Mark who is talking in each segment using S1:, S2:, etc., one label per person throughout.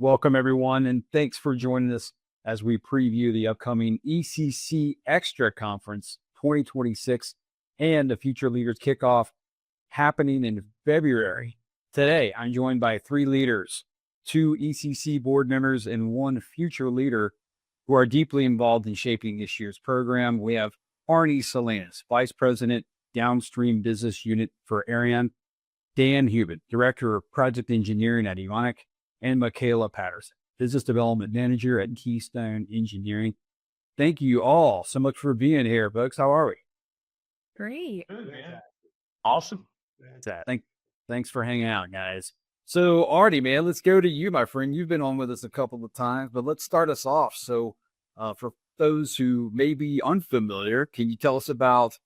S1: Welcome, everyone, and thanks for joining us as we preview the upcoming ECC Extra Conference 2026 and the Future Leaders Kickoff happening in February. Today, I'm joined by three leaders, two ECC board members, and one future leader who are deeply involved in shaping this year's program. We have Arnie Salinas, Vice President, Downstream Business Unit for Ariane, Dan Huben, Director of Project Engineering at Eonic, and Mikala Patterson, Business Development Manager at Keystone Engineering. Thank you all so much for being here, folks. How are we?
S2: Great.
S3: Good, man.
S1: Awesome. Thanks for hanging out, guys. So, Artie, man, let's go to you, my friend. You've been on with us a couple of times, but let's start us off. So, for those who may be unfamiliar, can you tell us about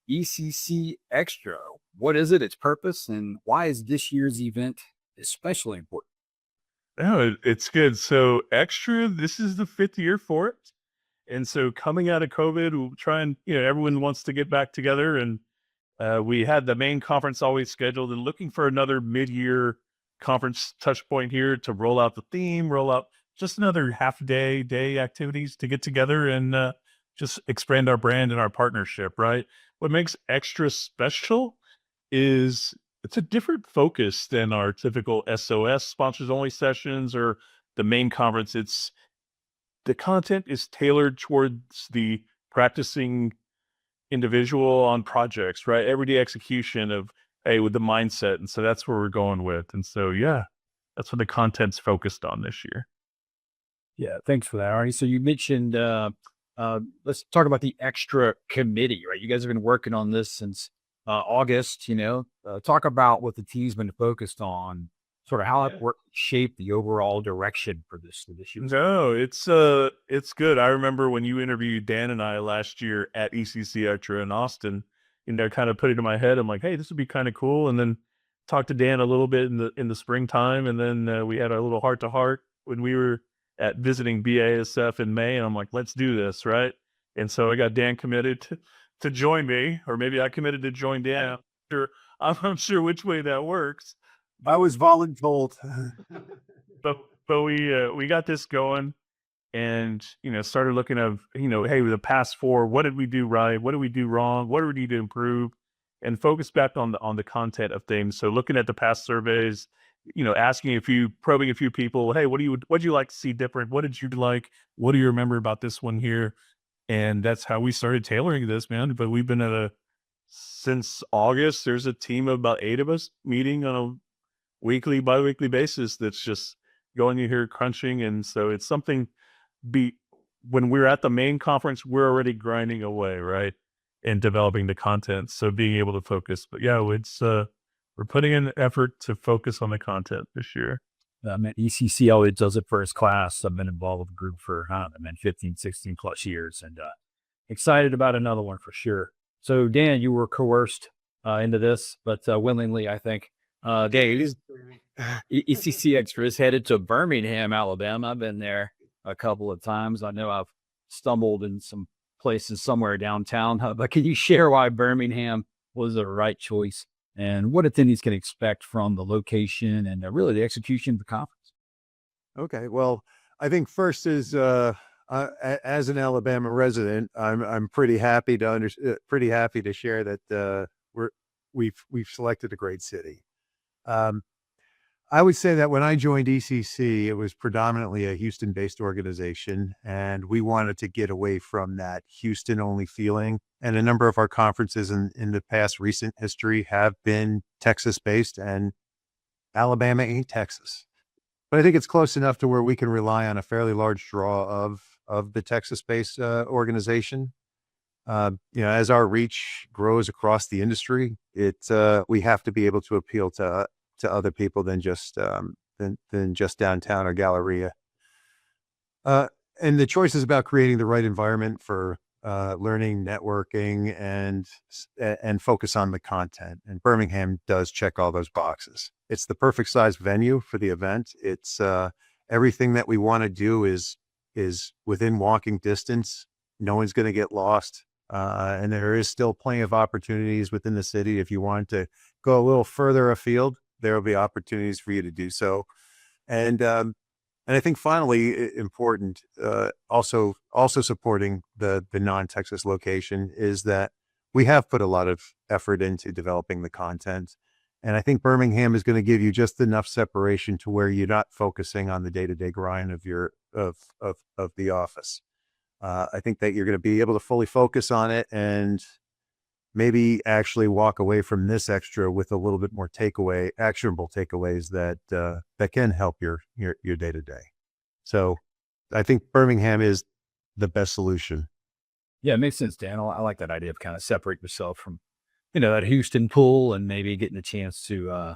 S1: ECC Extra? What is it, its purpose, and why is this year's event especially important?
S3: Oh, it's good. So Extra, this is the 5th year for it. And so coming out of COVID, we'll try and, everyone wants to get back together. And we had the main conference always scheduled and looking for another mid-year conference touch point here to roll out the theme, roll out just another day activities to get together and just expand our brand and our partnership, right? What makes Extra special is it's a different focus than our typical SOS sponsors only sessions or the main conference. The content is tailored towards the practicing individual on projects, right? Everyday execution of, hey, with the mindset. And so that's where we're going with. And so, yeah, that's what the content's focused on this year.
S1: Yeah, thanks for that, Arnie. So you mentioned, let's talk about the Extra Committee, right? You guys have been working on this since August, talk about what the team's been focused on, sort of how it worked, shape the overall direction for this year.
S3: No, it's good. I remember when you interviewed Dan and I last year at ECC Extra in Austin, kind of put it in my head. I'm like, hey, this would be kind of cool. And then talked to Dan a little bit in the springtime. And then we had a little heart to heart when we were at visiting BASF in May. And I'm like, let's do this. Right. And so I got Dan committed to join me, or maybe I committed to join Dan. I'm not sure which way that works.
S4: I was voluntold.
S3: but we got this going and, started looking at, hey, the past 4, what did we do right? What did we do wrong? What do we need to improve? And focus back on the content of things. So looking at the past surveys, probing a few people, hey, what'd you like to see different? What did you like? What do you remember about this one here? And that's how we started tailoring this, man. But we've been since August. There's a team of about 8 of us meeting on a bi-weekly basis that's just going in here crunching. And so it's something when we're at the main conference, we're already grinding away, right? And developing the content. So being able to focus. But yeah, we're putting in effort to focus on the content this year.
S1: ECC always does it first class. I've been involved with the group for 15, 16 plus years, and excited about another one for sure. So Dan, you were coerced into this, but willingly, I think. Dan, ECC Extra is headed to Birmingham, Alabama. I've been there a couple of times. I know I've stumbled in some places somewhere downtown, but can you share why Birmingham was the right choice and what attendees can expect from the location and really the execution of the conference?
S4: Okay, well, I think first is as an Alabama resident, I'm pretty happy to share that we've selected a great city. I would say that when I joined ECC, it was predominantly a Houston-based organization, and we wanted to get away from that Houston-only feeling. And a number of our conferences in the past recent history have been Texas-based, and Alabama ain't Texas. But I think it's close enough to where we can rely on a fairly large draw of the Texas-based organization. As our reach grows across the industry, we have to be able to appeal to other people than just downtown or Galleria. And the choice is about creating the right environment for learning, networking, and focus on the content. And Birmingham does check all those boxes. It's the perfect size venue for the event. It's everything that we want to do is within walking distance. No one's going to get lost. And there is still plenty of opportunities within the city. If you want to go a little further afield, there will be opportunities for you to do so. And And I think finally important, also supporting the non-Texas location is that we have put a lot of effort into developing the content. And I think Birmingham is going to give you just enough separation to where you're not focusing on the day-to-day grind of of the office. I think that you're going to be able to fully focus on it and maybe actually walk away from this extra with a little bit more actionable takeaways that can help your day-to-day. So I think Birmingham is the best solution.
S1: Yeah, it makes sense, Dan. I like that idea of kind of separate yourself from, that Houston pool and maybe getting a chance to,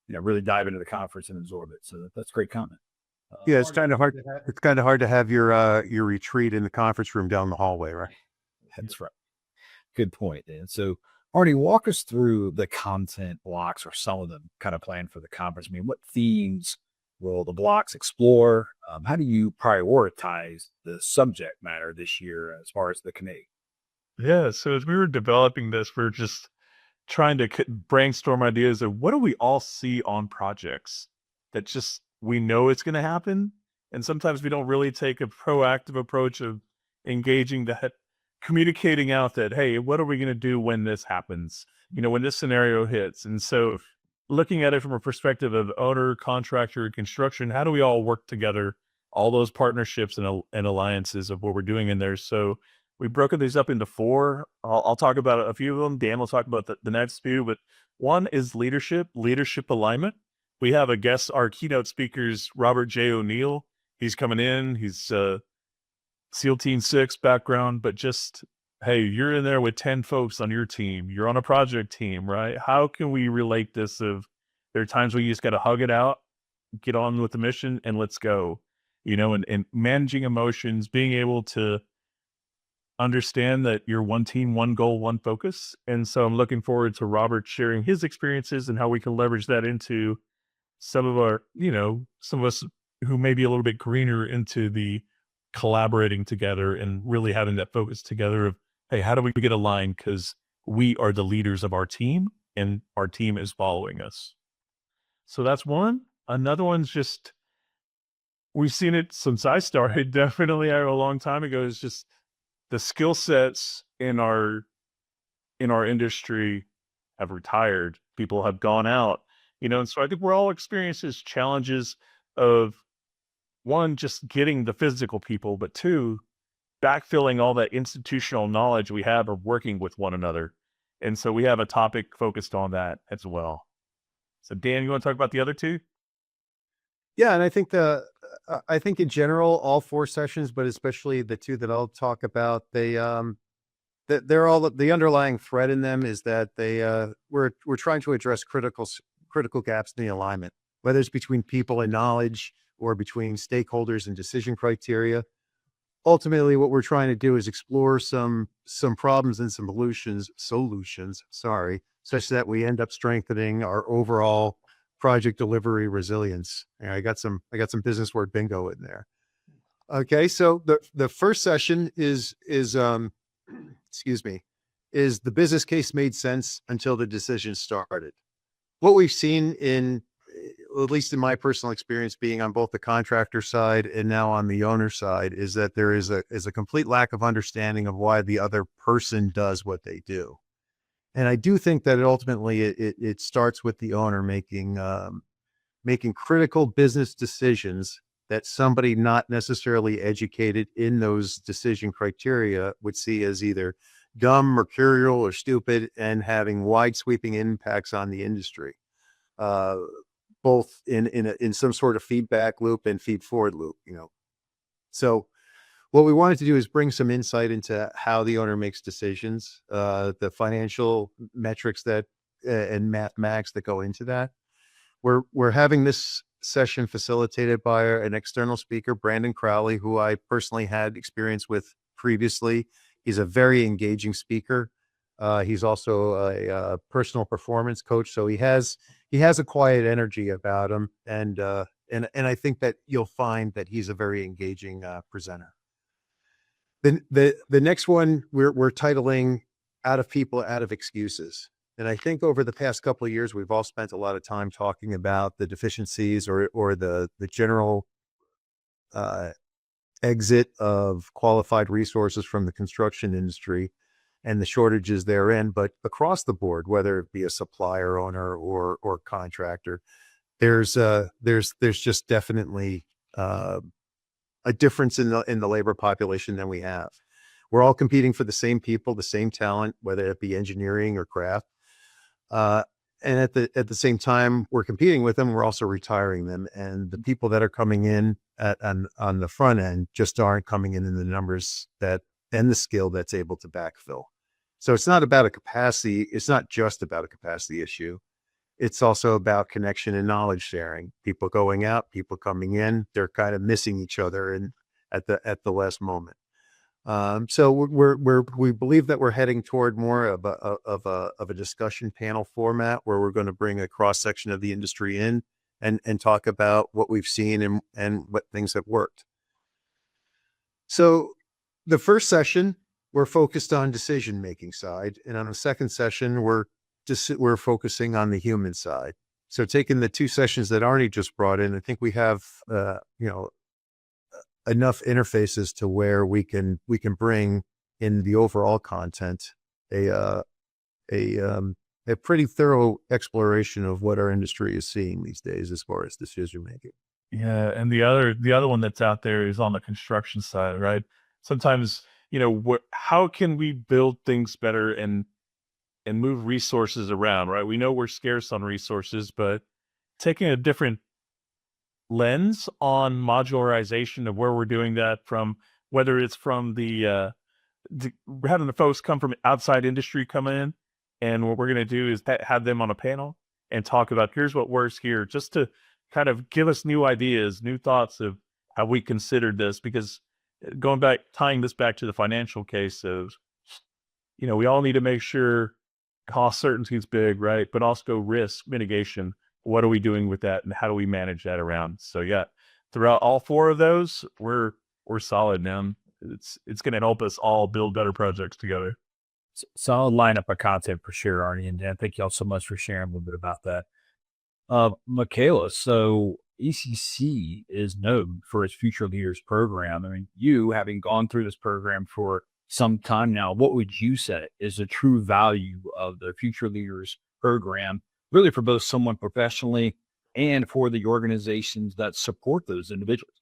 S1: really dive into the conference and absorb it. So that's a great comment.
S4: Yeah, it's kind of hard. It's kind of hard to have your retreat in the conference room down the hallway, right?
S1: That's right. Good point, Dan. So, Arnie, walk us through the content blocks or some of them kind of planned for the conference. I mean, what themes will the blocks explore? How do you prioritize the subject matter this year as far as the committee?
S3: Yeah. So as we were developing this, we're just trying to brainstorm ideas of what do we all see on projects that just we know it's going to happen. And sometimes we don't really take a proactive approach of engaging communicating out that, hey, what are we going to do when this happens? When this scenario hits. And so looking at it from a perspective of owner, contractor, construction, how do we all work together? All those partnerships and alliances of what we're doing in there. So we've broken these up into four. I'll talk about a few of them. Dan will talk about the next few, but one is leadership alignment. We have a guest, our keynote speakers, Robert J. O'Neill. He's coming in. He's SEAL Team 6 background, but just, hey, you're in there with 10 folks on your team. You're on a project team, right? How can we relate this of there are times where you just got to hug it out, get on with the mission, and let's go, and managing emotions, being able to understand that you're one team, one goal, one focus. And so I'm looking forward to Robert sharing his experiences and how we can leverage that into some of our, some of us who may be a little bit greener into the collaborating together and really having that focus together of, hey, how do we get aligned? Because we are the leaders of our team and our team is following us. So that's one. Another one's just, we've seen it since I started, definitely a long time ago, is just the skill sets in our industry have retired. People have gone out, and so I think we're all experiencing challenges of one, just getting the physical people, but two, backfilling all that institutional knowledge we have of working with one another. And so we have a topic focused on that as well. So Dan, you want to talk about the other two?
S4: Yeah, and I think I think in general, all four sessions, but especially the two that I'll talk about, they're all the underlying thread in them is that we're trying to address critical gaps in the alignment, whether it's between people and knowledge or between stakeholders and decision criteria. Ultimately, what we're trying to do is explore some problems and some solutions, such that we end up strengthening our overall project delivery resilience. And I got some business word bingo in there. Okay, so the first session is excuse me, is the business case made sense until the decision started. What we've seen at least in my personal experience being on both the contractor side and now on the owner side, is that there is a complete lack of understanding of why the other person does what they do. And I do think that ultimately it starts with the owner making critical business decisions that somebody not necessarily educated in those decision criteria would see as either dumb, mercurial, or stupid, and having wide sweeping impacts on the industry, both in some sort of feedback loop and feed forward loop. So what we wanted to do is bring some insight into how the owner makes decisions, the financial metrics and mathematics that go into that. We're having this session facilitated by an external speaker, Brandon Crowley, who I personally had experience with previously. He's a very engaging speaker. He's also a personal performance coach, so he has a quiet energy about him, and I think that you'll find that he's a very engaging presenter. The next one we're titling "Out of People, Out of Excuses." And I think over the past couple of years, we've all spent a lot of time talking about the deficiencies or the general exit of qualified resources from the construction industry and the shortages therein, but across the board, whether it be a supplier, owner, or contractor, there's just definitely a difference in the labor population than we have. We're all competing for the same people, the same talent, whether it be engineering or craft. And at the same time, we're competing with them. We're also retiring them, and the people that are coming in on the front end just aren't coming in the numbers and the skill that's able to backfill. So it's not about a capacity. It's not just about a capacity issue. It's also about connection and knowledge sharing. People going out, people coming in. They're kind of missing each other and at the last moment. So we believe that we're heading toward more of a discussion panel format where we're going to bring a cross section of the industry in and talk about what we've seen and what things have worked. So the first session, we're focused on decision-making side. And on the second session, we're focusing on the human side. So taking the two sessions that Arnie just brought in, I think we have, enough interfaces to where we can bring in the overall content a pretty thorough exploration of what our industry is seeing these days as far as decision making.
S3: Yeah, and the other one that's out there is on the construction side, right? Sometimes, how can we build things better and move resources around, right? We know we're scarce on resources, but taking a different lens on modularization of where we're doing that from, whether it's from the having the folks come from outside industry come in, and what we're going to do is have them on a panel and talk about here's what works here, just to kind of give us new ideas, new thoughts of how we considered this. Because tying this back to the financial case of, we all need to make sure cost certainty is big, right? But also risk mitigation. What are we doing with that, and how do we manage that around? So yeah, throughout all four of those, we're solid, man. It's going to help us all build better projects together.
S1: Solid lineup of content for sure, Arnie and Dan. Thank you all so much for sharing a little bit about that. Mikala, so ECC is known for its Future Leaders program. I mean, you having gone through this program for some time now, what would you say is the true value of the Future Leaders program, really for both someone professionally and for the organizations that support those individuals?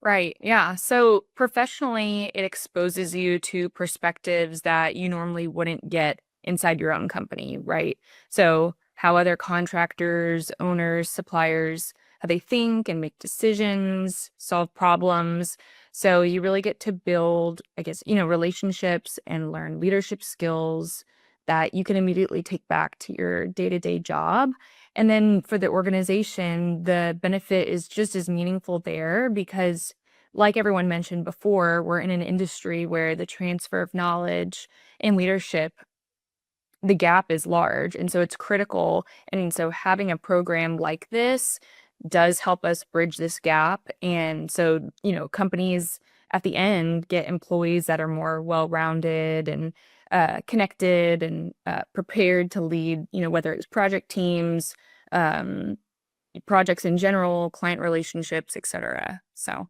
S2: Right. Yeah. So professionally, it exposes you to perspectives that you normally wouldn't get inside your own company, right? So how other contractors, owners, suppliers, how they think and make decisions, solve problems. So you really get to build, I guess, relationships and learn leadership skills that you can immediately take back to your day-to-day job. And then for the organization, the benefit is just as meaningful there because, like everyone mentioned before, we're in an industry where the transfer of knowledge and leadership, the gap is large. And so it's critical. And so having a program like this does help us bridge this gap. And so, companies at the end get employees that are more well-rounded and connected and prepared to lead, whether it's project teams, projects in general, client relationships, et cetera. So.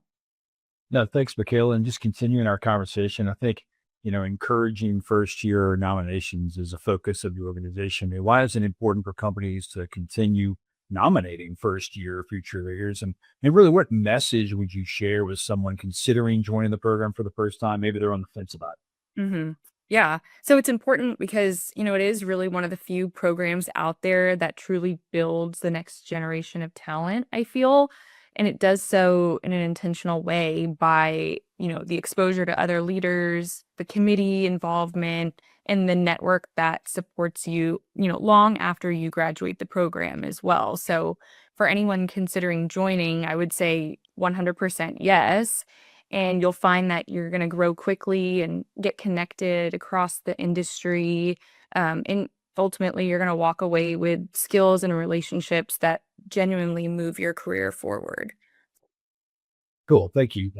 S1: No, thanks, Mikala. And just continuing our conversation, I think, encouraging first year nominations is a focus of the organization. I mean, why is it important for companies to continue nominating first year future leaders? And really, what message would you share with someone considering joining the program for the first time? Maybe they're on the fence about it.
S2: Mm-hmm. Yeah. So it's important because, it is really one of the few programs out there that truly builds the next generation of talent, I feel. And it does so in an intentional way by, the exposure to other leaders, the committee involvement, and the network that supports you, long after you graduate the program as well. So for anyone considering joining, I would say 100% yes. And you'll find that you're going to grow quickly and get connected across the industry. And ultimately, you're going to walk away with skills and relationships that genuinely move your career forward.
S1: Cool. Thank you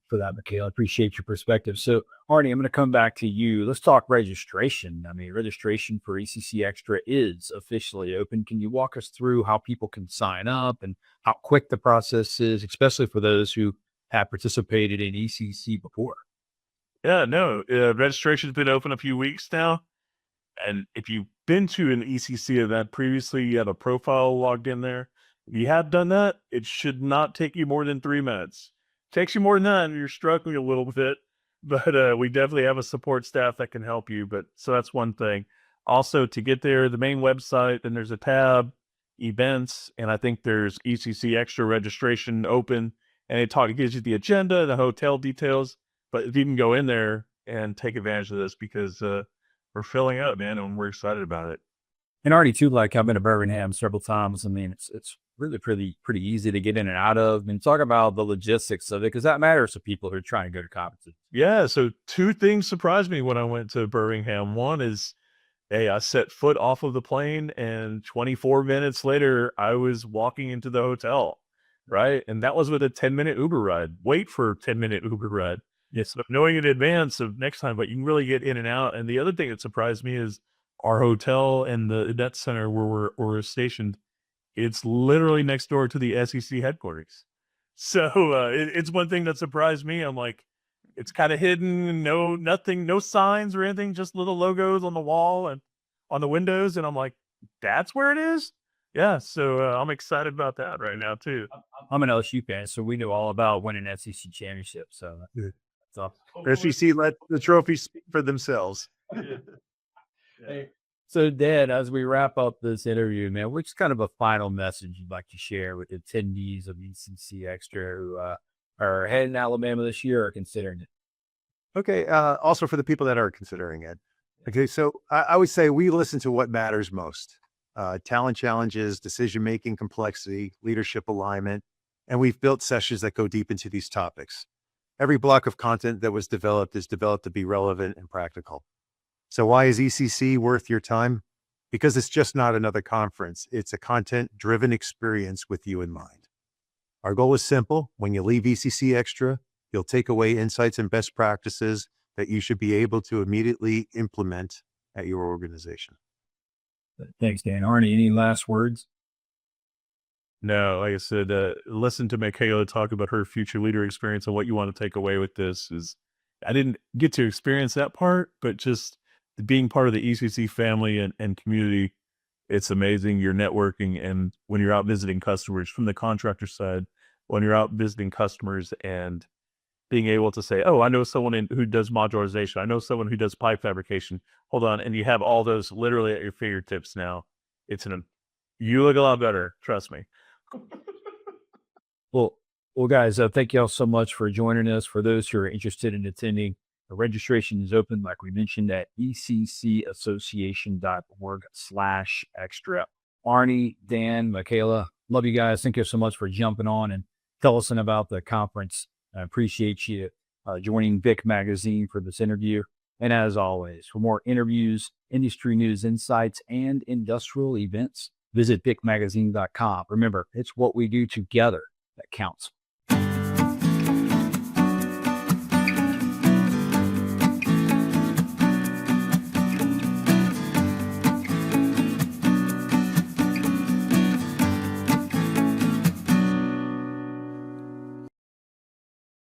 S1: for that, Mikala. I appreciate your perspective. So, Arnie, I'm going to come back to you. Let's talk registration. I mean, registration for ECC Extra is officially open. Can you walk us through how people can sign up and how quick the process is, especially for those who have participated in ECC before.
S3: Yeah, no, registration's been open a few weeks now. And if you've been to an ECC event previously, you have a profile logged in there. If you have done that, it should not take you more than 3 minutes. Takes you more than that, and you're struggling a little bit. But we definitely have a support staff that can help you. But so that's one thing. Also, to get there, the main website, then there's a tab, events, and I think there's ECC Extra registration open. And it gives you the agenda, the hotel details. But if you can go in there and take advantage of this, because we're filling up, man, and we're excited about it.
S1: And Arnie too, like I've been to Birmingham several times. I mean, it's really pretty easy to get in and out of. And talk about the logistics of it, because that matters to people who are trying to go to conferences.
S3: Yeah, so two things surprised me when I went to Birmingham. One is, hey, I set foot off of the plane, and 24 minutes later, I was walking into the hotel, right? And that was with a 10-minute Uber ride. Wait for a 10-minute Uber ride.
S1: Yes.
S3: So knowing in advance of next time, but you can really get in and out. And the other thing that surprised me is our hotel and the event center where we're stationed. It's literally next door to the SEC headquarters. So it's one thing that surprised me. I'm like, it's kind of hidden, nothing, no signs or anything, just little logos on the wall and on the windows. And I'm like, that's where it is? Yeah. So I'm excited about that right now too.
S1: I'm an LSU fan, so we know all about winning SEC championship. So that's awesome.
S4: SEC let the trophies speak for themselves.
S1: Hey, so Dan, as we wrap up this interview, man, what's kind of a final message you'd like to share with attendees of ECC Extra who are heading to Alabama this year or considering it?
S4: Okay. Also for the people that are considering it. Okay. So I would say we listen to what matters most. Talent challenges, decision-making complexity, leadership alignment, and we've built sessions that go deep into these topics. Every block of content that was developed is developed to be relevant and practical. So why is ECC worth your time? Because it's just not another conference. It's a content-driven experience with you in mind. Our goal is simple. When you leave ECC Extra, you'll take away insights and best practices that you should be able to immediately implement at your organization.
S1: Thanks, Dan. Arnie, any last words?
S3: No, like I said, listen to Mikala talk about her future leader experience and what you want to take away with this is, I didn't get to experience that part, but just being part of the ECC family and community, it's amazing. You're networking, and when you're out visiting customers from the contractor side, when you're out visiting customers and being able to say, oh, I know someone who does modularization. I know someone who does pipe fabrication. Hold on. And you have all those literally at your fingertips now. You look a lot better. Trust me.
S1: Well, guys, thank you all so much for joining us. For those who are interested in attending, the registration is open, like we mentioned, at eccassociation.org/extra. Arnie, Dan, Mikala, love you guys. Thank you so much for jumping on and tell us about the conference. I appreciate you joining Vic Magazine for this interview. And as always, for more interviews, industry news, insights, and industrial events, visit vicmagazine.com. Remember, it's what we do together that counts.